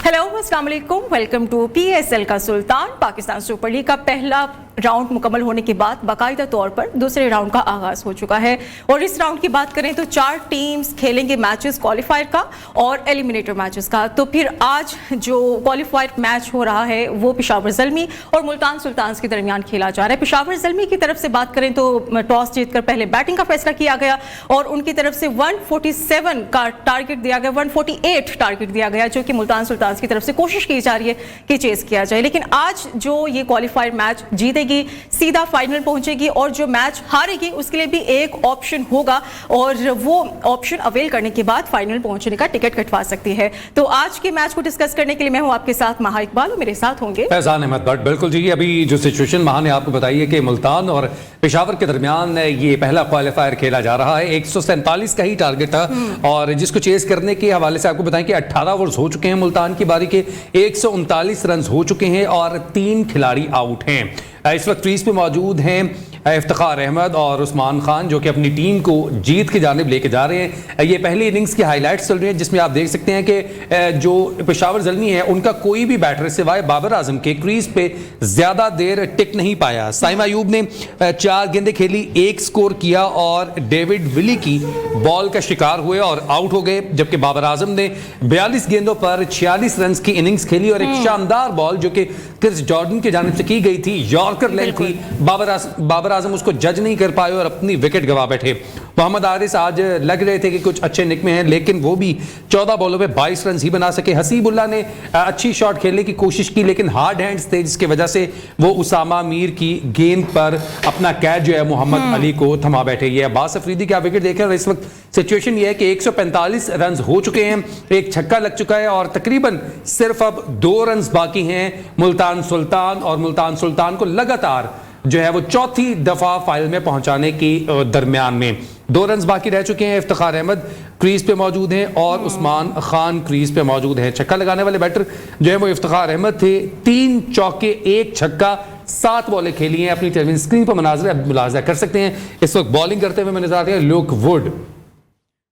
Hello अस्सलाम वालेकुम, welcome to PSL का सुल्तान। पाकिस्तान सुपर लीग का पहला राउंड मुकम्मल होने के बाद बाकायदा तौर पर दूसरे राउंड का आगाज हो चुका है और इस राउंड की बात करें तो 4 टीम्स खेलेंगे मैचेस क्वालिफायर का और एलिमिनेटर मैचेस का। तो फिर आज जो क्वालिफायर मैच हो रहा है वो पेशावर ज़ल्मी और मुल्तान सुल्तान्स के दरमियान खेला जा रहा है। पेशावर ज़ल्मी की तरफ से बात करें तो टॉस जीतकर पहले बैटिंग का फैसला किया गया और उनकी तरफ से 147 का टारगेट दिया गया, 148 टारगेट दिया गया, जो कि मुल्तान सुल्तान्स की तरफ से कोशिश की जा रही है कि चेस किया जाए। लेकिन आज जो ये क्वालिफायर मैच जीतेगी सीधा फाइनल पहुंचेगी और जो मैच हारेगी उसके लिए भी एक ऑप्शन होगा और वो ऑप्शन अवेल करने के बाद फाइनल पहुंचने का टिकट कटवा सकती है। तो आज के मैच को डिस्कस करने के लिए मैं हूं आपके साथ महा इकबाल और मेरे साथ होंगे फैजान अहमद भट्ट। बिल्कुल जी, अभी जो सिचुएशन महा ने आपको बताई है कि मुल्तान और पेशावर के दरमियान ये पहला क्वालिफायर खेला जा रहा है। 147 का ही टारगेट था और जिसको चेस करने के हवाले से आपको बताएं कि 18 ओवर्स हो चुके हैं मुल्तान की बारी के, 139 रन हो चुके हैं और 3 खिलाड़ी आउट हैं। इस वक्त क्रीज पे मौजूद हैं इफ्तिखार अहमद और उस्मान खान, जो कि अपनी टीम को जीत की जानिब लेके जा रहे हैं। ये पहली इनिंग्स की हाईलाइट्स चल रही हैं जिसमें आप देख सकते हैं कि जो पेशावर ज़ल्मी है उनका कोई भी बैटर सिवाय बाबर आजम के क्रीज पे ज्यादा देर टिक नहीं पाया। साइम अयूब ने 4 गेंदें खेली, 1 स्कोर किया और डेविड विली की बॉल का शिकार हुए और आउट हो गए, जबकि बाबर आजम ने 42 गेंदों पर 46 रन की इनिंग्स खेली और एक शानदार बॉल जो कि क्रिस जॉर्डन की जानिब से की गई थी, यॉर्कर लेंथ थी, बाबर आजम उसको जज नहीं कर पाए और अपनी विकेट गवा बैठे। मोहम्मद आरिस आज लग रहे थे कि कुछ अच्छे निक में हैं, लेकिन वो भी 14 बॉलों पे 22 रन ही बना सके। हसीबुल्ला ने अच्छी शॉट खेलने की कोशिश की लेकिन हार्ड हैंड्स थे, जिसकी वजह से वो उसामा मीर की गेंद पर अपना कैच जो है मोहम्मद अली को थमा बैठे। ये अब्बास अफरीदी की आप विकेट देखें और इस वक्त सिचुएशन ये है कि 145 रन हो चुके हैं, एक छक्का लग चुका है और तकरीबन सिर्फ अब 2 रन बाकी हैं मुल्तान सुल्तान और मुल्तान सुल्तान को लगातार जो है वो चौथी दफा फाइनल में पहुंचाने की दरमियान में 2 रन बाकी रह चुके हैं। इफ्तिखार अहमद क्रीज पे मौजूद हैं और उस्मान खान क्रीज पे मौजूद हैं। छक्का लगाने वाले बैटर जो है वो इफ्तिखार अहमद थे, 3 चौके 1 छक्का, 7 बॉलें खेली हैं। अपनी टेलीविजन स्क्रीन पर मुलाजा कर सकते हैं। इस वक्त बॉलिंग करते हुए नजर आ रहे हैं लुक वुड।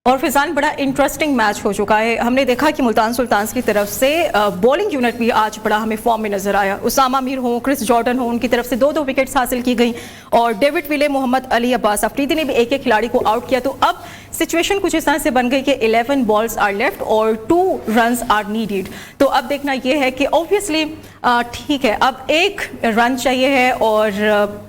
और फिजान बड़ा इंटरेस्टिंग मैच हो चुका है। हमने देखा कि मुल्तान सुल्तान्स की तरफ से बॉलिंग यूनिट भी आज बड़ा हमें फॉर्म में नजर आया। उसामा मीर हो, क्रिस जॉर्डन हो, उनकी तरफ से 2-2 विकेट्स हासिल की गई और डेविड विले, मोहम्मद अली, अब्बास अफरीदी ने भी एक खिलाड़ी को आउट किया। तो अब सिचुएशन कुछ इस तरह से बन गई कि 11 बॉल्स आर लेफ्ट और 2 रन्स आर नीडेड। तो अब देखना यह है कि ऑब्वियसली ठीक है, अब 1 रन चाहिए है और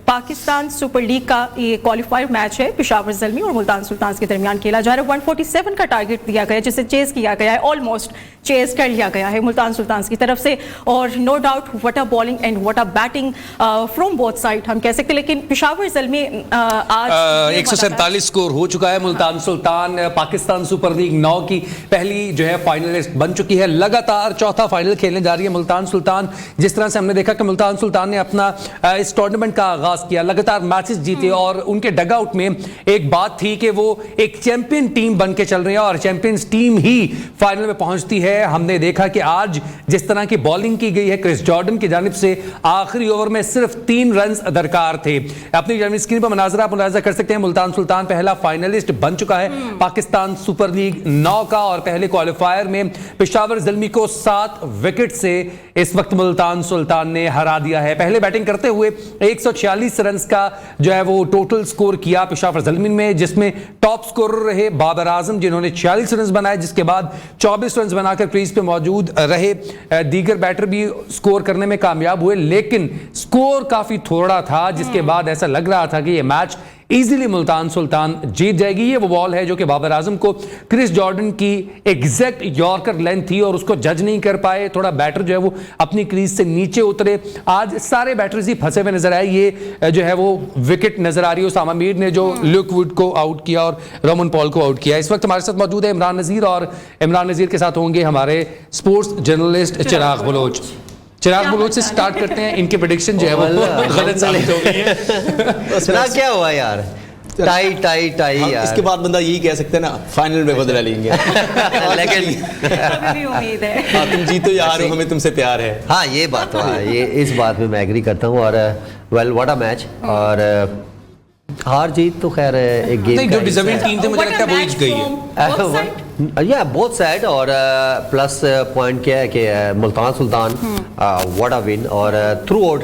पाकिस्तान सुपर लीग का ये क्वालिफायर मैच है पेशावर ज़ल्मी और मुल्तान सुल्तान्स के दरमियान खेला जा रहा है। 147 का टारगेट दिया गया है जिसे चेस किया गया है, ऑलमोस्ट चेस कर लिया गया है मुल्तान सुल्तान्स की तरफ से और no doubt what a bowling and what a batting from both side हम कह सकते हैं। लेकिन पेशावर ज़ल्मी आज 147 स्कोर हो चुका है। मुल्तान सुल्तान पाकिस्तान सुपर लीग 9 की पहली जो है फाइनलिस्ट बन चुकी है, लगातार चौथा फाइनल खेलने जा रही है मुल्तान सुल्तान। जिस तरह से हमने देखा कि मुल्तान सुल्तान ने अपना इस टूर्नामेंट का आगाज किया, लगातार मैचेस जीते और उनके डगआउट में एक बात थी कि वो एक चैंपियन टीम बन के चल रही है और चैंपियंस टीम ही फाइनल में पहुंचती है। हमने देखा कि आज जिस तरह की बॉलिंग की गई है क्रिस जॉर्डन की जानिब से, आखिरी ओवर में सिर्फ 3 रन दरकार थे। अपनी स्क्रीन पर मुलाजा कर सकते हैं। मुल्तान सुल्तान पहला फाइनलिस्ट बन चुका है पाकिस्तान सुपर लीग 9 का और पहले क्वालिफायर में पेशावर ज़ल्मी को 7 विकेट से इस वक्त मुल्तान सुल्तान ने हरा दिया है। पहले बैटिंग करते हुए 146 रन का जो है वो टोटल स्कोर किया पेशावर ज़ल्मी में, जिसमें टॉप स्कोरर रहे बाबर आजम जिन्होंने 46 रन बनाए, जिसके बाद 24 रन बनाकर क्रीज पे मौजूद रहे। दीगर बैटर भी स्कोर करने में कामयाब हुए लेकिन स्कोर काफी थोड़ा था, जिसके बाद ऐसा लग रहा था कि यह मैच इजीली मुल्तान सुल्तान जीत जाएगी। ये वो बॉल है जो कि बाबर आजम को क्रिस जॉर्डन की एग्जैक्ट यॉर्कर लेंथ थी और उसको जज नहीं कर पाए। थोड़ा बैटर जो है वो अपनी क्रीज से नीचे उतरे। आज सारे बैटर्स ही फंसे हुए नजर आए। ये जो है वो विकेट नजर आ रही है उसामा मीर ने जो लुक वुड को आउट किया और रोमन पॉल को आउट किया। इस वक्त हमारे साथ मौजूद है इमरान नजीर और इमरान नजीर के साथ होंगे हमारे स्पोर्ट्स जर्नलिस्ट चिराग बलोच। चिराग बलोच से स्टार्ट करते हैं। इनके प्रेडिक्शन जो है वो गलत साबित हो गई है। चिराग क्या हुआ यार, टाई टाई टाई यार। इसके बाद बंदा यही कह सकते हैं ना, फाइनल में बदला लेंगे। लेकिन अभी भी उम्मीद है। तुम जीतो यार, हमें तुमसे प्यार है। हाँ ये बात तो है, ये इस बात में मैं एग्री करता हूँ। और वेल व्हाट अ मैच। और हार जीत तो खैर एक गेम नहीं, जो डिजर्विंग टीम थी मुझे लगता है वो जीत गई है। या बहुत सैड और प्लस पॉइंट क्या है कि Multan Sultan what a win और थ्रू आउट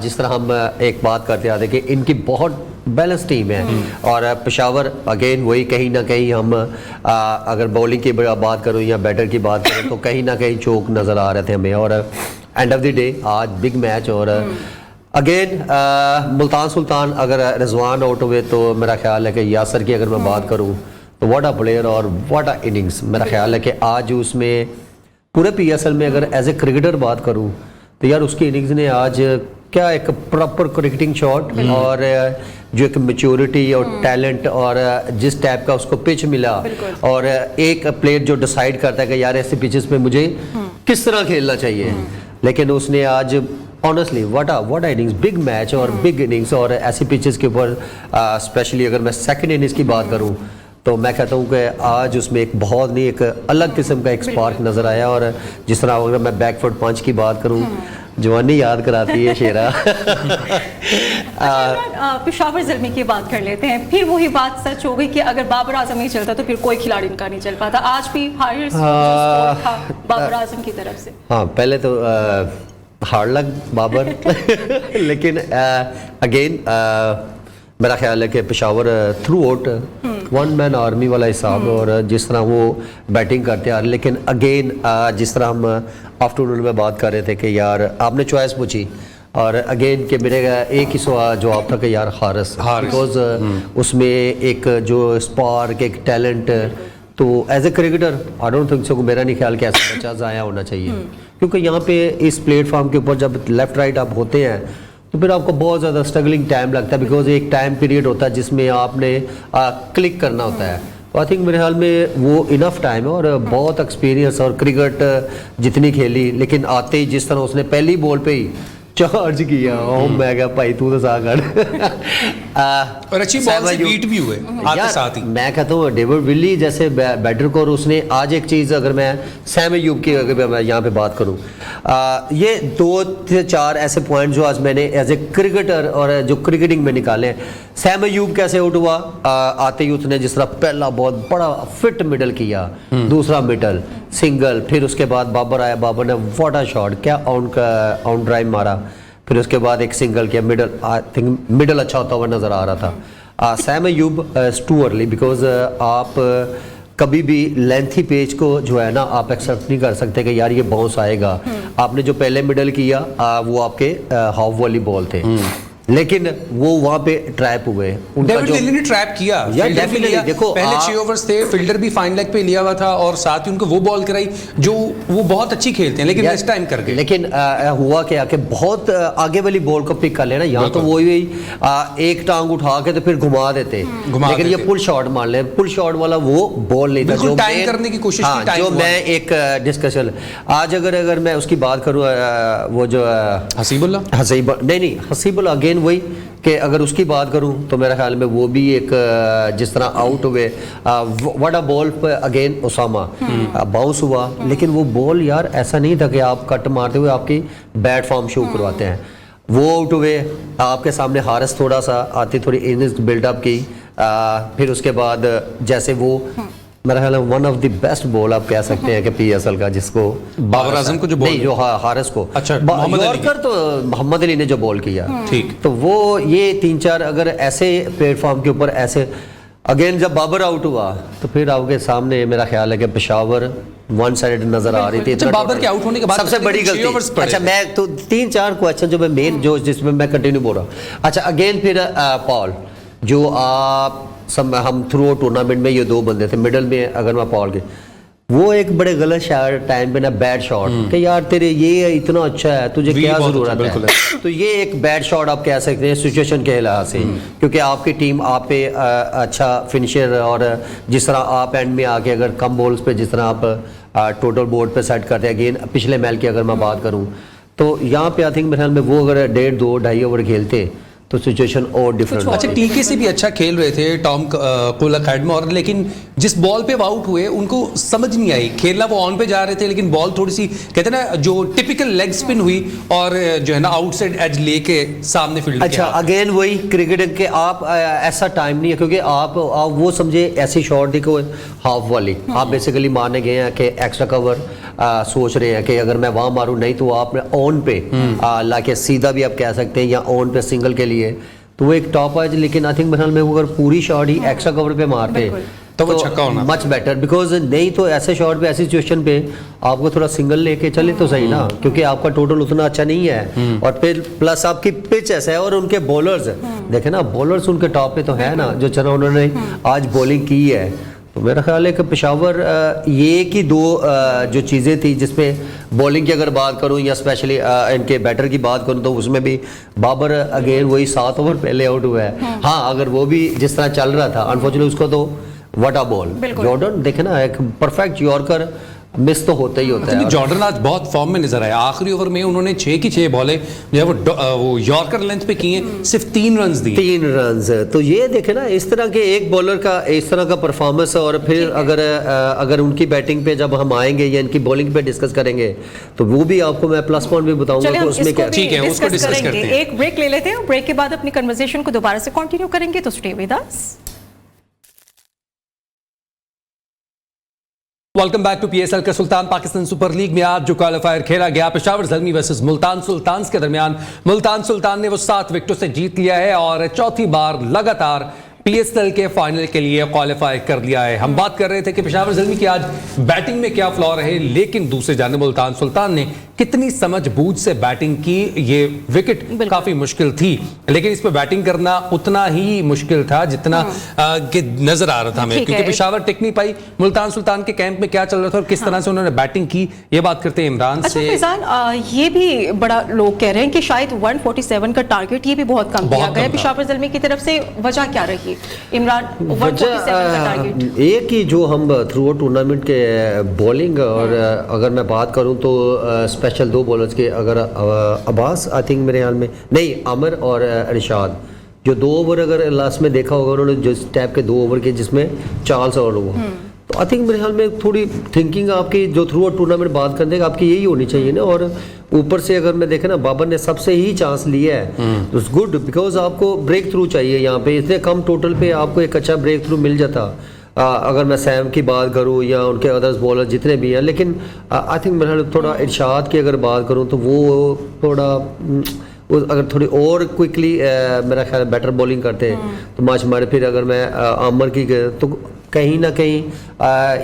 जिस तरह हम एक बात करते आते कि इनकी बहुत बैलेंस टीम है और पेशावर अगेन वही कहीं ना कहीं हम अगर बॉलिंग की बात करूं या बैटर की बात करूं तो कहीं ना कहीं चौक नज़र आ रहे थे हमें और एंड ऑफ द डे आज बिग मैच और अगेन मुल्तान सुल्तान अगर रिजवान आउट हुए तो मेरा ख्याल है कि यासर की अगर मैं बात करूं तो व्हाट अ प्लेयर और व्हाट अ इनिंग्स मेरा ख्याल है कि आज उसमें पूरे PSL में अगर एज ए क्रिकेटर बात करूं तो यार उसकी इनिंग्स ने आज क्या एक प्रॉपर क्रिकेटिंग शॉट और जो एक मैच्योरिटी और टैलेंट और जिस टाइप का उसको पिच मिला और एक प्लेयर जो डिसाइड करता है कि यार ऐसे पिचेस पे मुझे किस तरह खेलना चाहिए लेकिन उसने आज honestly what a innings big match और बिग इनिंग्स और ऐसी पिचेस के ऊपर स्पेशली अगर मैं सेकंड इनिंग्स की बात करूं तो मैं कहता हूँ कि आज उसमें एक बहुत नहीं एक अलग किस्म का एक स्पार्क नज़र आया और जिस तरह अगर मैं बैकफुट पंच की बात करूँ जवानी याद कराती है शेरा। पेशावर ज़ल्मी की बात कर लेते हैं फिर वही बात सच हो गई कि अगर बाबर आजम नहीं चलता तो फिर कोई खिलाड़ी इनका नहीं चल पाता आज भी हाईएस्ट स्कोर था बाबर आजम की तरफ से। हाँ पहले तो हार्ड लक बाबर लेकिन अगेन मेरा ख्याल है कि Peshawar through out one man army वाला हिसाब और जिस तरह वो बैटिंग करते आ रहे लेकिन अगेन जिस तरह हम आफ्टरनून में बात कर रहे थे कि यार आपने चॉइस पूछी और अगेन कि मेरे एक ही जवाब था कि यार हारिस बिकॉज उसमें एक जो स्पार्क एक टैलेंट तो as a cricketer I don't think so मेरा नहीं ख्याल कि ऐसा बच्चा ज़ाया होना चाहिए क्योंकि यहाँ पे इस प्लेटफॉर्म के ऊपर जब लेफ्ट राइट आप होते हैं तो फिर आपको बहुत ज़्यादा स्ट्रगलिंग टाइम लगता है बिकॉज एक टाइम पीरियड होता है जिसमें आपने क्लिक करना होता है तो आई थिंक मेरे ख्याल में वो इनफ टाइम है और बहुत एक्सपीरियंस और क्रिकेट जितनी खेली लेकिन आते ही जिस तरह उसने पहली बॉल पे ही चार्ज किया मैं क्या भाई तू तो सागर और अच्छी बॉल से बीट भी हुए आते साथ ही मैं कहता हूँ डेविड विली जैसे बैटर को और उसने आज एक चीज़ अगर मैं सैम अयूब की अगर मैं यहाँ पे बात करूँ ये 2 से 4 ऐसे पॉइंट जो आज मैंने एज ए क्रिकेटर और जो क्रिकेटिंग में निकाले हैं सैम अयूब कैसे आउट हुआ आते ही उसने जिस तरह पहला बहुत बड़ा फिट मिडल किया दूसरा मिडल सिंगल फिर उसके बाद बाबर आया बाबर ने व्हाट अ शॉट क्या ऑन ड्राइव मारा फिर उसके बाद एक सिंगल किया मिडल आई थिंक मिडल अच्छा होता हुआ नज़र आ रहा था Sam Ayub too early because आप कभी भी लेंथी पेज को जो है ना आप एक्सेप्ट नहीं कर सकते कि यार ये बाउंस आएगा आपने जो पहले मिडल किया वो आपके हाफ वॉली बॉल थे लेकिन वो वहां पे ट्रैप हुए डेविड लिली ने ट्रैप किया देखो पहले 6 ओवर्स थे फील्डर भी फाइन लेग पे लिया हुआ था और साथ ही उनको वो बॉल कराई जो वो बहुत अच्छी खेलते हैं लेकिन इस टाइम कर गए लेकिन हुआ क्या कि बहुत आगे वाली बॉल को पिक कर लेना यहाँ तो वो ही एक टांग उठा के तो फिर घुमा देते लेकिन ये पुल शॉट मार ले पुल शॉट वाला वो बॉल नहीं था जो टाइम करने की कोशिश की जो मैं एक डिस्कशन आज अगर मैं उसकी बात करूँ वो जो हसीबुल्ला अगेन वही कि अगर उसकी बात करूं तो मेरे ख्याल में वो भी एक जिस तरह आउट हुए व्हाट अ बॉल पे अगेन उसामा बाउंस हुआ लेकिन वो बॉल यार ऐसा नहीं था कि आप कट मारते हुए आपकी बैट फॉर्म शो करवाते हैं वो आउट हुए आपके सामने हारिस थोड़ा सा आती थोड़ी इनिंग्स बिल्डअप की फिर उसके बाद जैसे वो मेरा ख्याल है one of the best ball आप कह सकते हैं कि PSL का जिसको बाबर आजम को जो बॉल नहीं जो हारिस को अच्छा यॉर्कर तो मोहम्मद अली ने जो बॉल किया ठीक तो वो ये 3-4 अगर ऐसे प्लेटफॉर्म के ऊपर ऐसे अगेन जब बाबर आउट हुआ तो फिर आपके सामने मेरा ख्याल है कि पेशावर वन साइड नजर आ रही थी बाबर के आउट होने के बाद सबसे बड़ी गलती अच्छा मैं तो 3-4 क्वेश्चन जो मैं मेन जो जिसमें मैं कंटिन्यू बोल रहा हूँ अच्छा अगेन फिर पॉल जो आप हम थ्रू टूर्नामेंट में ये 2 बंदे थे मिडल में अगर मैं पॉल के वो एक बड़े गलत शॉट टाइम पे ना बैड शॉट कि यार तेरे ये इतना अच्छा है तुझे क्या जरूरत है तो ये एक बैड शॉट आप कह सकते हैं सिचुएशन के लिहाज से क्योंकि आपकी टीम आप पे अच्छा फिनिशर और जिस तरह आप एंड में आके अगर कम बॉल्स पे जिस तरह आप टोटल बोर्ड पे सेट करते हैं अगेन पिछले मैच की अगर मैं बात करूँ तो यहाँ पे आई थिंक मेरे ख्याल में वो अगर 1.5-2 ढाई ओवर खेलते तो सिचुएशन और डिफरेंट। और अच्छा, टीके से भी अच्छा खेल रहे थे टॉम कोला खैडमा, और लेकिन जिस बॉल पे वो आउट हुए उनको समझ नहीं आई। खेलना वो ऑन पे जा रहे थे, लेकिन बॉल थोड़ी सी कहते हैं ना जो टिपिकल लेग स्पिन हुई और जो है ना आउटसाइड एज लेके सामने फील्ड। अच्छा, अगेन वही क्रिकेट के आप ऐसा टाइम नहीं है, क्योंकि आप वो समझे ऐसी शॉट देखो हाफ वाली, आप बेसिकली मारने गए हैं कि एक्स्ट्रा कवर सोच रहे हैं कि अगर मैं वहां मारूं, नहीं तो आप ऑन पे लाके सीधा भी आप कह सकते हैं या ऑन पे सिंगल के लिए तो वो एक टॉप है। लेकिन आई थिंक मेरे ख्याल में वो अगर पूरी शॉट ही एक्स्ट्रा कवर पे मारते तो वो छक्का होना मच बेटर, बिकॉज नहीं तो ऐसे शॉट पे ऐसी सिचुएशन पे आपको थोड़ा सिंगल लेके चले तो सही ना, क्योंकि आपका टोटल उतना अच्छा नहीं है। और फिर प्लस आपकी पिच ऐसा है, और उनके बॉलर्स देखे ना, बॉलर्स उनके टॉप पे तो है ना, जो चना उन्होंने आज बॉलिंग की है। तो मेरा ख्याल है कि पेशावर ये की दो जो चीज़ें थी जिसमें बॉलिंग की अगर बात करूं या स्पेशली इनके बैटर की बात करूं तो उसमें भी बाबर अगेन वही 7 ओवर पहले आउट हुआ है। हाँ, अगर वो भी जिस तरह चल रहा था अनफॉर्चुनेटली उसको तो वटा बॉल जॉर्डन देखे ना, एक परफेक्ट यॉर्कर मिस तो होता ही होता है। जॉर्डन आज बहुत फॉर्म में नजर आया। आखिरी ओवर में उन्होंने 6 की 6 बॉलें जो है वो यॉर्कर लेंथ पे की हैं, सिर्फ 3 रन दिए। 3 रन। तो ये देखे ना, इस तरह के एक बॉलर का इस तरह का परफॉर्मेंस। और फिर अगर उनकी बैटिंग पे जब हम आएंगे या इनकी बॉलिंग पे डिस्कस करेंगे तो वो भी आपको मैं प्लस पॉइंट भी बताऊंगा कि उसमें क्या। ठीक है, उसको डिस्कस करते हैं। एक ब्रेक ले लेते हैं, ब्रेक के बाद अपनी कन्वर्सेशन को दोबारा से कंटिन्यू करेंगे, तो stay with us. Welcome back to PSL का सुल्तान पाकिस्तान सुपर लीग में आज जो क्वालिफायर खेला गया पेशावर ज़ल्मी वर्सेस मुल्तान सुल्तान्स के दरमियान, मुल्तान सुल्तान ने वो 7 विकेटों से जीत लिया है और चौथी बार लगातार पीएसएल के फाइनल के लिए क्वालिफाई कर लिया है। हम बात कर रहे थे कि पेशावर ज़ल्मी की आज बैटिंग में क्या फ्लॉ रहे, लेकिन दूसरे जानिब मुल्तान सुल्तान ने कितनी समझबूझ से बैटिंग की। ये विकेट काफी मुश्किल थी, लेकिन इस पर बैटिंग करना उतना ही मुश्किल था जितना कि नजर आ रहा था हमें, क्योंकि पेशावर टिक नहीं पाई। मुल्तान सुल्तान के कैंप में क्या चल रहा था और किस तरह से उन्होंने बैटिंग की, ये बात करते हैं इमरान से। फैजान, ये भी बड़ा लोग कह रहे हैं कि शायद 147 का टारगेट ये भी बहुत कम दिया गया है पेशावर ज़ल्मी की तरफ से। वजह क्या रही इमरान? 147 का टारगेट एक ही जो हम थ्रू आउट टूर्नामेंट के बॉलिंग, और अगर मैं बात करूं तो स्पेशल 2 बॉलर्स के, अगर अब्बास आई थिंक मेरे ख्याल में नहीं, आमिर और इरशाद, जो 2 ओवर अगर लास्ट में देखा होगा उन्होंने जिस टाइप के 2 ओवर के जिसमें 4 ओवर हुआ, तो आई थिंक मेरे ख्याल में थोड़ी थिंकिंग आपकी जो थ्रू आउट टूर्नामेंट बात करने का आपकी यही होनी चाहिए ना। और ऊपर से अगर मैं देखे ना, बाबर ने सबसे ही चांस लिया है, तो इट्स गुड, बिकॉज आपको ब्रेक थ्रू चाहिए यहाँ पे। इतने कम टोटल पे आपको एक अच्छा ब्रेक थ्रू मिल जाता। अगर मैं सैम की बात करूँ या उनके अदर्स बॉलर जितने भी हैं, लेकिन आई थिंक मेरा थोड़ा इरशाद की अगर बात करूँ तो वो थोड़ा अगर थोड़ी और क्विकली मेरा ख्याल बेटर बॉलिंग करते तो मैच हमारे। फिर अगर मैं आमर की तो कहीं ना कहीं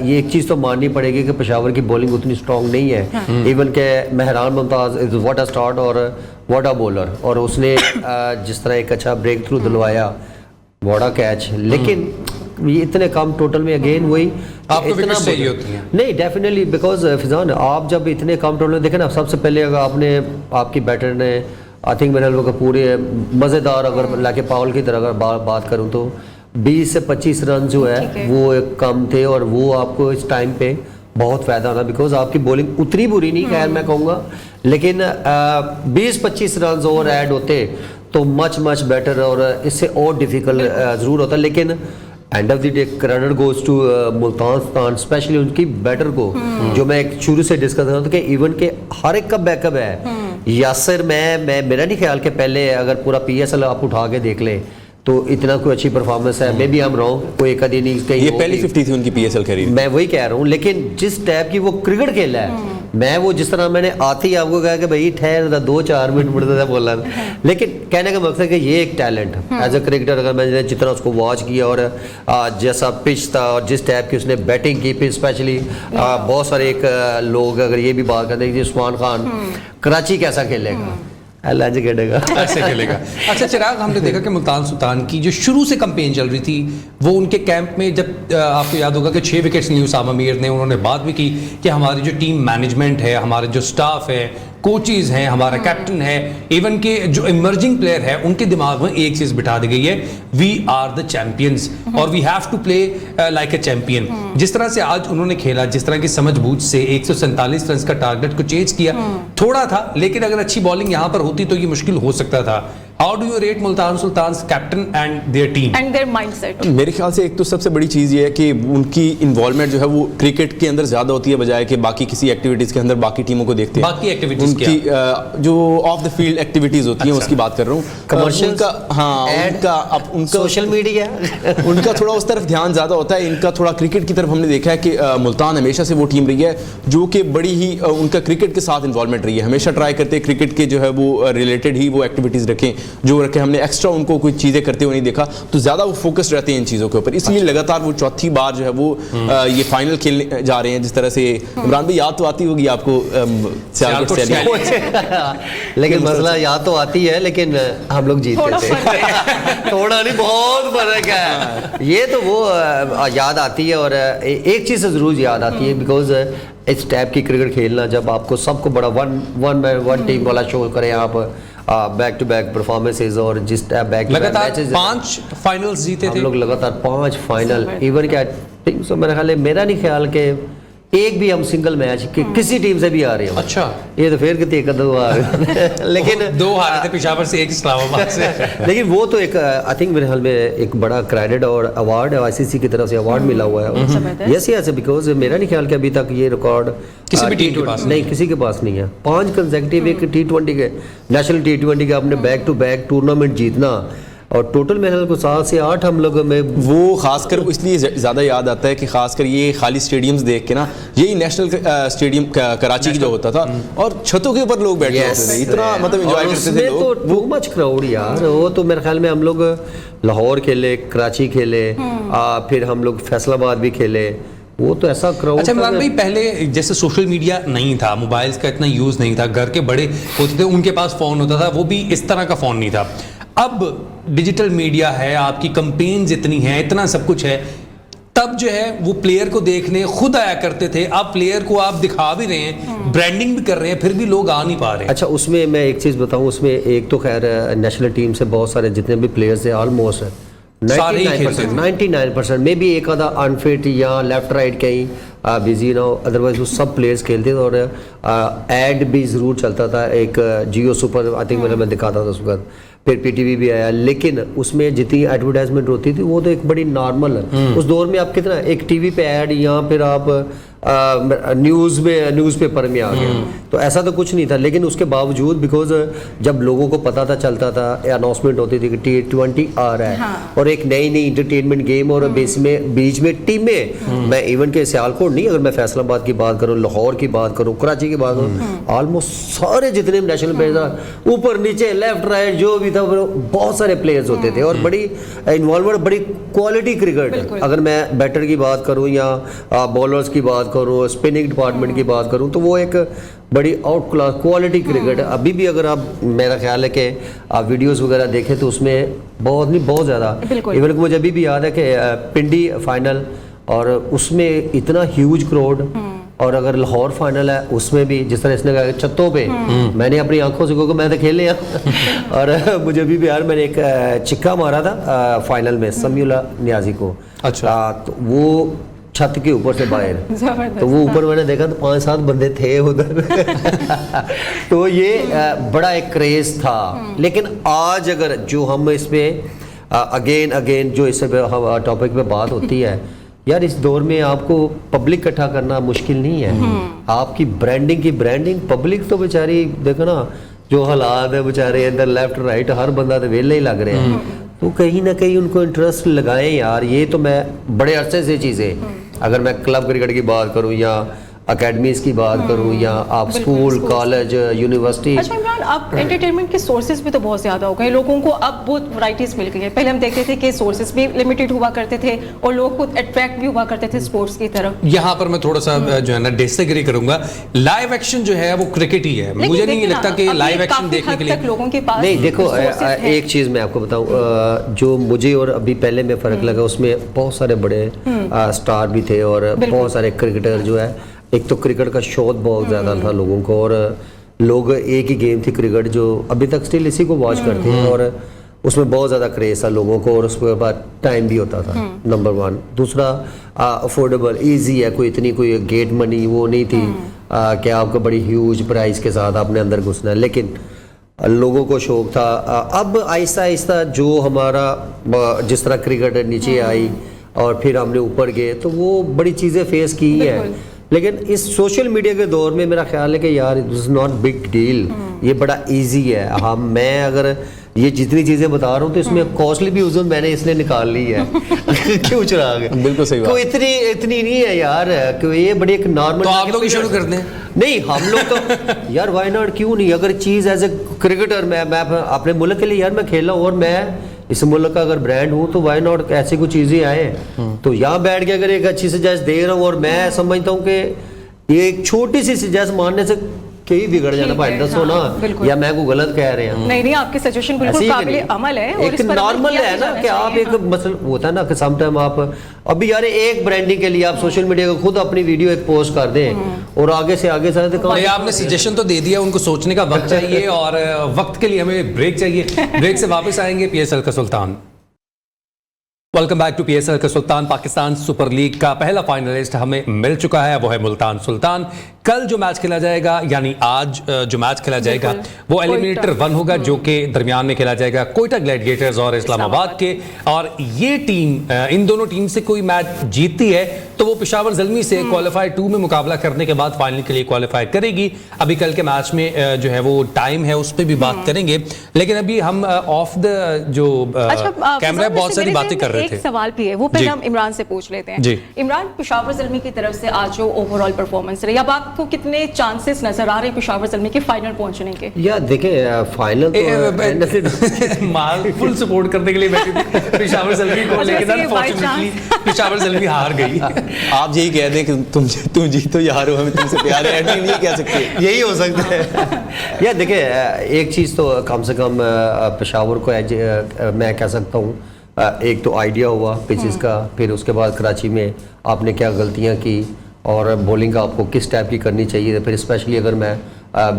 ये एक चीज़ तो माननी पड़ेगी कि पेशावर की बॉलिंग उतनी स्ट्रांग नहीं है। इवन के Mehran Mumtaz is what a start और व्हाट अ बॉलर, और उसने जिस तरह एक अच्छा ब्रेक थ्रू दिलवाया, व्हाट अ कैच। लेकिन ये इतने कम टोटल में अगेन वही आपको विकेट चाहिए होती है। नहीं, डेफिनेटली, बिकॉज फिजान आप जब इतने कम टोटल में देखें ना, सबसे पहले अगर आपकी बैटर ने आई थिंक मेरे लोग पूरे मज़ेदार अगर लाके पावल की तरह अगर बात करूँ तो 20 से 25 रन जो है वो एक कम थे, और वो आपको इस टाइम पे बहुत फ़ायदा होना, बिकॉज आपकी बॉलिंग उतनी बुरी नहीं, खैर मैं कहूँगा, लेकिन 20-25 रन और ऐड होते तो मच बेटर और इससे और डिफिकल्ट ज़रूर होता। लेकिन end of the day credit goes to Multan Sultan, specially उनकी बैटर को, जो मैं एक शुरू से डिस्कस कर रहा हूँ कि इवन के हर एक का बैकअप है। यासिर मैं मेरा नहीं ख्याल के पहले अगर पूरा पीएसएल आप उठा के देख लें तो इतना कोई अच्छी परफॉर्मेंस है। मे बी हम रॉन्ग, कोई एक आधी नहीं कहीं ये पहली 50 थी उनकी पीएसएल करियर। मैं वही कह रहा हूँ, लेकिन जिस टाइप की वो क्रिकेट खेला है, मैं वो जिस तरह मैंने आते ही आपको कहा कि भाई ठहर 2-4 मिनट मुड़ता था बोला, लेकिन कहने का मकसद कि ये एक टैलेंट एज अ क्रिकेटर, अगर मैंने जितना उसको वॉच किया और जैसा पिच था और जिस टाइप की उसने बैटिंग की, फिर स्पेशली बहुत सारे एक लोग अगर ये भी बात करते हैं कि उस्मान खान कराची कैसा खेलेगा, ऐसे खेलेगा। अच्छा चिराग, हमने देखा कि मुल्तान सुल्तान की जो शुरू से कैंपेन चल रही थी, वो उनके कैंप में जब आपको याद होगा कि 6 विकेट्स लिए उसामा मीर ने, उन्होंने बात भी की कि हमारी जो टीम मैनेजमेंट है, हमारे जो स्टाफ है, कोचेज हैं, हमारा कैप्टन है, इवन के जो इमर्जिंग प्लेयर है, उनके दिमाग में एक चीज बिठा दी गई है, वी आर द चैंपियंस और we have to play like a champion. जिस तरह से आज उन्होंने खेला, जिस तरह की समझबूझ से 147 रन का टारगेट को चेज किया, थोड़ा था, लेकिन अगर अच्छी बॉलिंग यहां पर होती तो ये मुश्किल हो सकता था। How do you rate Multan Sultan captain and their team? And there mindset? मेरे ख्याल से एक तो सबसे बड़ी चीज़ ये है कि उनकी इन्वॉल्वमेंट जो है वो क्रिकेट के अंदर ज़्यादा होती है बजाय कि बाकी किसी एक्टिविटीज़ के अंदर बाकी टीमों को देखते हैं। बाकी एक्टिविटीज उनकी जो ऑफ द फील्ड एक्टिविटीज़ होती हैं उसकी बात कर रहा हूँ। Commercials, उनका हाँ ad, उनका सोशल मीडिया उनका थोड़ा उस तरफ ध्यान ज़्यादा होता है। इनका थोड़ा क्रिकेट की तरफ हमने देखा है कि मुल्तान हमेशा से वो टीम रही है जो कि बड़ी ही उनका क्रिकेट के साथ इन्वॉल्वमेंट रही है। हमेशा ट्राई करते हैं क्रिकेट के जो है वो रिलेटेड ही वो एक्टिविटीज़ रखें जो रखें। हमने एक्स्ट्रा उनको कोई चीज़ें करते हुए नहीं देखा, तो ज़्यादा वो फोकस्ड रहते हैं इन चीज़ों के ऊपर। इसलिए लगातार वो चौथी बार जो है वो ये फाइनल खेलने जा रहे हैं। जिस तरह से इमरान भाई याद तो आती होगी आपको सियालकोट से लेकिन मसला याद तो आती है, लेकिन हम लोग जीतते थोड़ा थे। थोड़ा नहीं, बहुत फर्क है। ये तो वो याद आती है। और एक चीज़ से ज़रूर याद आती है, बिकॉज इस टाइप की क्रिकेट खेलना, जब आपको सबको बड़ा वन टीम वाला शो करें आप, बैक टू बैक परफॉर्मेंसेज, और जिस टाइप बैक लगातार 5 फाइनल्स जीते थे हम लोग, लगातार 5 फाइनल। इवन क्या टीम से मेरा ख्याल है, मेरा नहीं ख्याल के एक भी हम सिंगल मैच किसी टीम से भी आ रहे हो। अच्छा, ये तो फिर कितने कदम आ रहे लेकिन 2 हारे थे पेशावर से, 1 इस्लामाबाद से। लेकिन वो तो एक आई थिंक मेरे ख्याल में एक बड़ा क्रेडिट और अवार्ड है, आईसीसी की तरफ से अवार्ड मिला हुआ है। यस यस, बिकॉज मेरा नहीं ख्याल कि अभी तक ये रिकॉर्ड किसी भी टीम के पास नहीं, किसी के पास नहीं है। 5 कंसेक्यूटिव एक T20 के नेशनल T20 के अपने बैक टू बैक टूर्नामेंट जीतना, और टोटल मेरे ख्याल को 7 से 8 हम लोग में वो खासकर इसलिए ज़्यादा याद आता है कि खासकर ये खाली स्टेडियम्स देख के ना, यही नेशनल स्टेडियम कराची की जो होता था और छतों के ऊपर लोग बैठे होते थे, इतना मतलब एंजॉय करते थे लोग। तो टू मच क्राउड यार। वो तो मेरे ख्याल में हम लोग लाहौर खेले, कराची खेले, फिर हम लोग फैसलाबाद भी खेले। वो तो ऐसा क्राउड। अच्छा इमरान भाई, पहले जैसे सोशल मीडिया नहीं था, मोबाइल्स का इतना यूज़ नहीं था, घर के बड़े होते थे उनके पास फ़ोन होता था, वो भी इस तरह का फ़ोन नहीं था। अब डिजिटल मीडिया है, आपकी कंपेन्स इतनी हैं, इतना सब कुछ है, तब जो है वो प्लेयर को देखने खुद आया करते थे। अब प्लेयर को आप दिखा भी रहे हैं, ब्रांडिंग भी कर रहे हैं, फिर भी लोग आ नहीं पा रहे हैं। अच्छा, उसमें मैं एक चीज़ बताऊं, उसमें एक तो खैर नेशनल टीम से बहुत सारे जितने भी प्लेयर्स हैं, ऑलमोस्ट 99% में भी एक आधा अनफिट या लेफ्ट राइट कहीं बिजी ना हो, अदरवाइज वो सब प्लेयर्स खेलते थे। और एड भी ज़रूर चलता था, एक जियो सुपर आई थिंक मैं दिखाता था उस वक्त, फिर पीटीवी भी आया, लेकिन उसमें जितनी एडवर्टाइजमेंट होती थी वो तो एक बड़ी नॉर्मल है। उस दौर में आप कितना एक टीवी पे ऐड, या फिर आप न्यूज़पेपर में आ गए, तो ऐसा तो कुछ नहीं था। लेकिन उसके बावजूद बिकॉज जब लोगों को पता था, चलता था, अनाउंसमेंट होती थी कि T20 आ रहा है, और एक नई नई इंटरटेनमेंट गेम, और बीच में टीमें, मैं इवन के सियालकोट नहीं, अगर मैं फैसलाबाद की बात करूँ, लाहौर की बात करूँ, कराची की बात करूँ, ऑलमोस्ट सारे जितने नेशनल प्लेयर ऊपर नीचे लेफ्ट राइट जो भी था, बहुत सारे प्लेयर्स होते थे, और बड़ी इन्वॉल्वमेंट, बड़ी क्वालिटी क्रिकेट। अगर मैं बैटर की बात करूँ या बॉलर्स की बात करूँ, स्पिनिंग डिपार्टमेंट की बात करूँ, तो वो एक बड़ी आउट क्लास क्वालिटी क्रिकेट है। अभी भी अगर आप, मेरा ख्याल है कि आप वीडियोस वगैरह देखें तो उसमें बहुत नहीं, बहुत ज़्यादा। इवन मुझे अभी भी याद है कि पिंडी फाइनल, और उसमें इतना ह्यूज क्राउड, और अगर लाहौर फाइनल है उसमें भी जिस तरह इसने कहा छतों पे, मैंने अपनी आंखों से, क्योंकि मैं तो खेले और मुझे भी यार मैंने एक चिक्का मारा था फाइनल में समीउल्लाह नियाजी को। अच्छा, तो वो छत के ऊपर से बाहर, तो वो ऊपर मैंने देखा तो 5-7 बंदे थे उधर तो ये बड़ा एक क्रेज था। लेकिन आज अगर जो हम इस पे अगेन जो इस टॉपिक पे बात होती है यार, इस दौर में आपको पब्लिक इकट्ठा करना मुश्किल नहीं है। आपकी ब्रांडिंग पब्लिक तो बेचारी देखो ना, जो हालात है बेचारे इधर लेफ्ट राइट हर बंदा तो वेले ही लग रहे हैं, तो कहीं ना कहीं उनको इंटरेस्ट लगाएं यार। ये तो मैं बड़े अरसे से चीज़ें, अगर मैं क्लब क्रिकेट की बात करूँ या अकेडमीज की बात करूँ, या आप स्कूल, कॉलेज, यूनिवर्सिटी। अच्छा इमरान, अब एंटरटेनमेंट के सोर्सेज भी तो बहुत ज़्यादा हो गए लोगों को, अब बहुत वैराइटीज़ मिल गई है। पहले हम देखते थे कि सोर्सेज भी लिमिटेड हुआ करते थे और लोग खुद अट्रैक्ट भी हुआ करते थे स्पोर्ट्स की तरफ। यहाँ पर मैं थोड़ा सा जो है ना डिसएग्री करूंगा। लाइव एक्शन जो है वो क्रिकेट ही है, मुझे नहीं लगता कि लाइव एक्शन देखने के लिए लोगों के पास नहीं। देखो एक चीज़ मैं आपको बताऊँ, जो मुझे और अभी पहले में फ़र्क लगा, उसमें बहुत सारे बड़े स्टार भी थे, और बहुत सारे क्रिकेटर जो है, एक तो क्रिकेट का शौक बहुत ज़्यादा था लोगों को, और लोग एक ही गेम थी क्रिकेट जो अभी तक स्टिल इसी को वॉच करते हैं, और उसमें बहुत ज़्यादा क्रेज़ था लोगों को, और उसके बाद टाइम भी होता था, नंबर 1। दूसरा अफोर्डेबल, ईजी है, कोई इतनी कोई गेट मनी वो नहीं थी कि आपको बड़ी ह्यूज प्राइस के साथ आपने अंदर घुसना है। लेकिन लोगों को शौक था। अब आहिस्ता आहिस्ता जो हमारा जिस तरह क्रिकेट नीचे आई और फिर हमने ऊपर गए, तो वो बड़ी चीज़ें फेस की हैं। लेकिन इस सोशल मीडिया के दौर में मेरा ख्याल है कि यार this is not big deal, ये बड़ा इजी है। मैं अगर ये जितनी चीज़ें बता रहा हूँ तो इसमें कॉस्टली भी उस मैंने इसलिए निकाल ली है क्यों चिराग? बिल्कुल सही बात। तो इतनी नहीं है यार, कि ये बड़ी एक नॉर्मल। तो आप लोग ही शुरू कर दें। नहीं, हम लोग तो यार वाई नॉट, क्यों नहीं? अगर चीज़ एज ए क्रिकेटर मैं अपने मुल्क के लिए यार मैं खेला हूँ और मैं इस मुल्क का अगर ब्रांड हूँ, तो वाई नॉट ऐसी कुछ चीज़ें आए। तो यहाँ बैठ के अगर एक अच्छी सजेस्ट दे रहा हूँ और मैं समझता हूँ कि ये एक छोटी सी सजेस्ट मानने से कहीं बिगड़ जाना भाई, दसो ना, या मैं को गलत कह रहे हैं। नहीं, आपकी सजेशन बिल्कुल काबिले अमल है और एक नॉर्मल है ना कि आप एक मतलब होता है ना कि समटाइम आप अभी यार एक ब्रांडिंग के लिए आप सोशल मीडिया को खुद अपनी वीडियो एक पोस्ट कर दें और आगे से आगे सारे आपने सजेशन तो दे दिया, उनको सोचने का वक्त चाहिए और वक्त के लिए हमें ब्रेक चाहिए। ब्रेक से वापस आएंगे PSL का सुल्तान। वेलकम बैक टू PSL का सुल्तान। पाकिस्तान सुपर लीग का पहला फाइनलिस्ट हमें मिल चुका है, वो है मुल्तान सुल्तान। कल जो मैच खेला जाएगा, यानी आज जो मैच खेला जाएगा वो एलिमिनेटर 1 होगा, जो कि दरमियान में खेला जाएगा कोयटा ग्लैडिएटर्स और इस्लामाबाद के। और ये टीम, इन दोनों टीम से कोई मैच जीतती है तो वो पेशावर ज़ल्मी से क्वालिफाई 2 में मुकाबला करने के बाद फाइनल के लिए क्वालिफाई करेगी। अभी कल के मैच में जो है वो टाइम है, उस पर भी बात करेंगे, लेकिन अभी हम ऑफ द जो कैमरा बहुत सारी बातें कर रहे थे। एक सवाल भी है, वो पहले हम इमरान से पूछ लेते हैं। इमरान, पेशावर ज़ल्मी की तरफ से आज जो ओवरऑल परफॉर्मेंस रही, अब आपको कितने चांसेस नजर आ रहे हैं पेशावर ज़ल्मी के फाइनल पहुंचने के? या देखिए फाइनल तो माल फुल सपोर्ट करने के लिए बैठी थी पेशावर ज़ल्मी को, लेकिन अनफॉर्चुनेटली पेशावर ज़ल्मी हार गई। आप यही कह दें कि तुम जीतो या हारो, हमें तुमसे प्यार है, नहीं कह सकते, यही हो सकता है। या देखिए एक चीज़ तो कम से कम पेशावर को मैं कह सकता हूँ, एक तो आइडिया हुआ पिचेस का, फिर उसके बाद कराची में आपने क्या गलतियाँ की और बॉलिंग का आपको किस टाइप की करनी चाहिए। फिर स्पेशली अगर मैं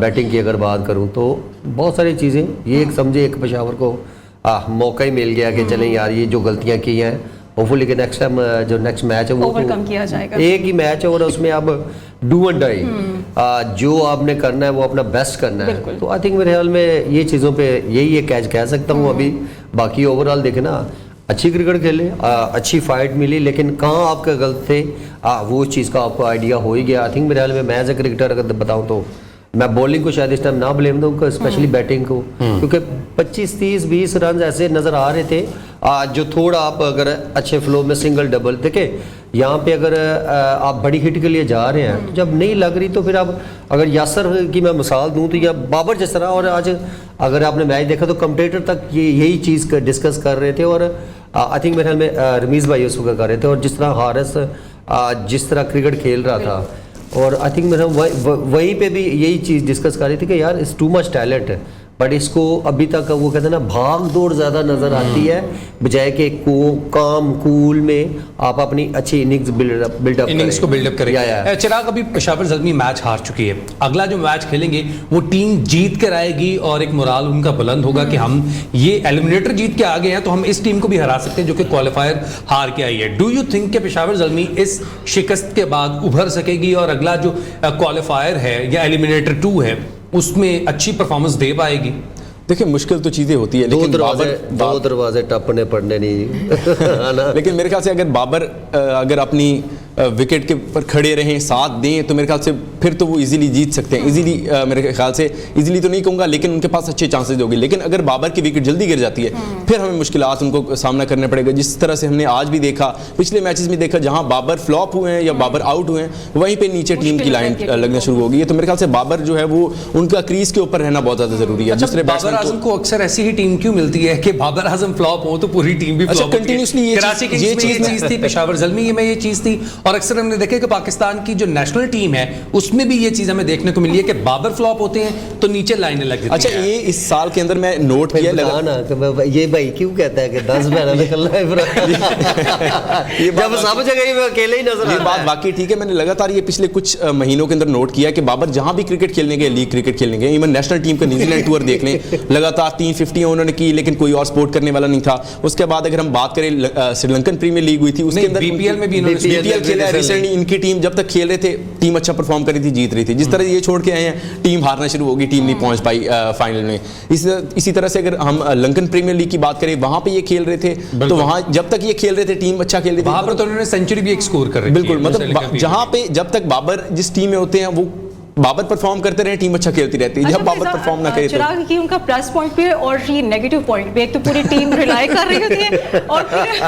बैटिंग की अगर बात करूँ तो बहुत सारी चीज़ें, ये एक समझे एक पेशावर को मौका ही मिल गया कि चलें यार ये जो गलतियाँ की हैं होपफुली कि नेक्स्ट टाइम जो नेक्स्ट मैच है वो ओवरकम किया जाएगा। एक ही मैच है और उसमें अब डू एंड डाई, जो आपने करना है वो अपना बेस्ट करना है। तो आई थिंक मेरे ख्याल में ये चीज़ों पे यही एक कैच कह सकता हूँ अभी। बाकी ओवरऑल देखे ना, अच्छी क्रिकेट खेले, अच्छी फाइट मिली, लेकिन कहाँ आपका गलत थे वो चीज़ का आपको आइडिया हो ही गया। आई थिंक मेरे ख्याल में मैं एज ए क्रिकेटर अगर बताऊँ तो मैं बॉलिंग को शायद इस टाइम ना ब्लेम दूँ, स्पेशली बैटिंग को, क्योंकि 25, 30, 20 रन ऐसे नज़र आ रहे थे जो थोड़ा आप अगर अच्छे फ्लो में सिंगल डबल देखे, यहाँ पे अगर आप बड़ी हिट के लिए जा रहे हैं तो जब नहीं लग रही तो फिर आप अगर यासर की मैं मिसाल दूँ तो या बाबर जिस तरह, और आज अगर आपने मैच देखा तो कमेंटेटर तक यही चीज़ डिस्कस कर रहे थे और आई थिंक मेरे ख्याल में रमीज़ भाई उसको कर रहे थे, और जिस तरह हारिस जिस तरह क्रिकेट खेल रहा था, और आई थिंक मेरा वहीं पे भी यही चीज़ डिस्कस कर रही थी कि यार it's too much talent, but इसको अभी तक वो कहते हैं ना भाग दौड़ ज़्यादा नज़र आती है, बजाय कि काम कूल में आप अपनी अच्छी इनिंग्स बिल्डअप इनिंग्स को बिल्डअप करें। चिराग, अभी पेशावर ज़ल्मी मैच हार चुकी है, अगला जो मैच खेलेंगे वो टीम जीत कर आएगी और एक मोराल उनका बुलंद होगा कि हम ये एलिमिनेटर जीत के आ गए हैं तो हम इस टीम को भी हरा सकते हैं जो कि क्वालिफायर हार के आई है। डू यू थिंक कि पेशावर ज़ल्मी इस शिकस्त के बाद उभर सकेगी और अगला जो क्वालिफायर है या एलिमिनेटर 2 है उसमें अच्छी परफॉर्मेंस दे पाएगी? देखिए मुश्किल तो चीज़ें होती है, लेकिन दो दरवाजे टपने पड़ने नहीं लेकिन मेरे ख्याल से अगर बाबर अगर अपनी विकेट के पर खड़े रहें, साथ दें, तो मेरे ख्याल से फिर तो वो इजीली जीत सकते हैं। इजीली मेरे ख्याल से इजीली तो नहीं कहूँगा, लेकिन उनके पास अच्छे चांसेस होंगे। लेकिन अगर बाबर की विकेट जल्दी गिर जाती है फिर हमें मुश्किलात उनको सामना करना पड़ेगा, जिस तरह से हमने आज भी देखा, पिछले मैचेस में देखा, जहाँ बाबर फ्लॉप हुए हैं या बाबर आउट हुए हैं वहीं पर नीचे टीम की लाइन लगना शुरू हो गई है। तो मेरे ख्याल से बाबर जो है वो उनका क्रीज के ऊपर रहना बहुत ज़्यादा ज़रूरी है। दूसरे बाबर आजम को अक्सर ऐसी ही टीम क्यों मिलती है कि बाबर आजम फ्लॉप हो तो पूरी टीम भी फ्लॉप कंटिन्यूसली ये चीज़ थी, पेशावर ज़ल्मी में ये चीज़ थी, और अक्सर हमने देखा पाकिस्तान की जो नेशनल टीम है उसमें भी ये चीज हमें देखने को मिली है कि बाबर फ्लॉप होते हैं तो नीचे लाइनें लग जाती हैं। अच्छा, ये इस साल के अंदर मैं नोट किया लगा ना कि ये भाई क्यों कहता है कि 10 महीना निकलना है ये जब सब जगह अकेले ही नजर आ रहा है। ये बात बाकी ठीक है, मैंने लगातार ये पिछले कुछ महीनों के अंदर नोट किया कि बाबर जहां भी क्रिकेट खेलने गए, लीग क्रिकेट खेलने गए, इवन नेशनल टीम का न्यूजीलैंड टूर देख लें, लगातार 350 उन्होंने की, लेकिन कोई और सपोर्ट करने वाला नहीं था। उसके बाद अगर हम बात करें श्रीलंकन प्रीमियर लीग हुई थी, उसके अंदर बीपीएल में भी बीपीएल खेला है different रिसेंटली, इनकी टीम जब तक खेल रहे थे टीम अच्छा परफॉर्म कर रही थी, जीत रही थी। जिस तरह ये छोड़ के आए हैं टीम हारना शुरू होगी, टीम नहीं पहुंच पाई फाइनल में। इसी तरह से अगर हम लंकन प्रीमियर लीग की बात करें, वहां पे ये खेल रहे थे तो वहां जब तक ये खेल रहे थे टीम अच्छा खेल रही थी। वहां पर तो उन्होंने सेंचुरी भी एक स्कोर कर रही बिल्कुल, मतलब जहां पे जब तक बाबर जिस टीम में होते हैं वो बाबर परफॉर्म करते रहे, टीम अच्छा खेलती रहती है। जब बाबर परफॉर्म ना करे तो चिराग की उनका प्लस पॉइंट भी है और ये नेगेटिव पॉइंट भी है। एक तो पूरी टीम रिलाई कर रही होती है और फिर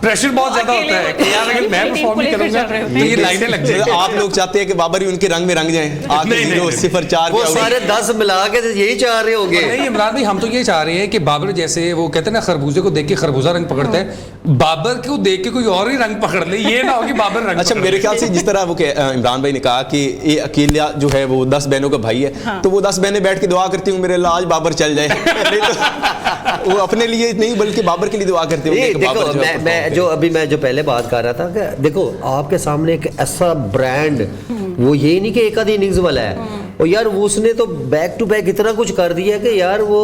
प्रेशर बहुत ज्यादा होता है कि यार अगर मैं परफॉर्म नहीं करूंगा तो ये लाइनें लग जाएंगी। आप लोग चाहते हैं कि बाबर ही उनके रंग में रंग जाएं, आगे 0-0-4 वो सारे 10 मिला के यही चाह रहे होंगे। नहीं इमरान भाई, हम तो ये चाह रहे हैं कि बाबर जैसे वो कहते हैं ना खरबूजे को देख के खरबूजा रंग पकड़ते हैं, बाबर को देख के कोई और ही रंग पकड़ ले, ये ना हो कि बाबर रंग अच्छा, मेरे ख्याल से जिस तरह वो इमरान भाई ने कहा कि ये अकेला जो है वो 10 बहनों का भाई है, तो वो 10 बहनें बैठ के दुआ करती हूँ मेरे अल्लाह आज बाबर चल जाए। नहीं तो वो अपने लिए नहीं बल्कि बाबर के लिए दुआ करते होंगे कि देखो, बाबर जो है मैं जो पहले बात कर रहा था कि देखो आपके सामने एक ऐसा ब्रांड, वो ये नहीं कि एक आधी इनिंग्स वाला है, और यार उसने तो बैक टू बैक इतना कुछ कर दिया कि यार वो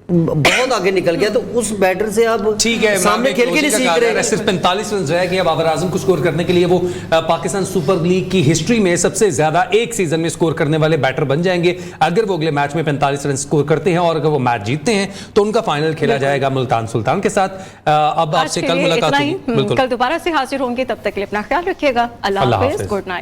बहुत आगे निकल गया। तो उस बैटर से आप ठीक है, सामने खेल के नहीं सीख रहे। सिर्फ 45 रन रह गए बाबर आजम को स्कोर करने के लिए। वो पाकिस्तान सुपर लीग की हिस्ट्री में सबसे ज्यादा एक सीजन में स्कोर करने वाले बैटर बन जाएंगे अगर वो अगले मैच में 45 रन स्कोर करते हैं, और अगर वो मैच जीतते हैं तो उनका फाइनल खेला जाएगा मुल्तान सुल्तान के साथ। अब आपसे कल मुलाकात होगी, कल दोबारा से हाजिर होंगे, तब तक के लिए अपना ख्याल रखिएगा। अल्लाह हाफिज, गुड नाइट।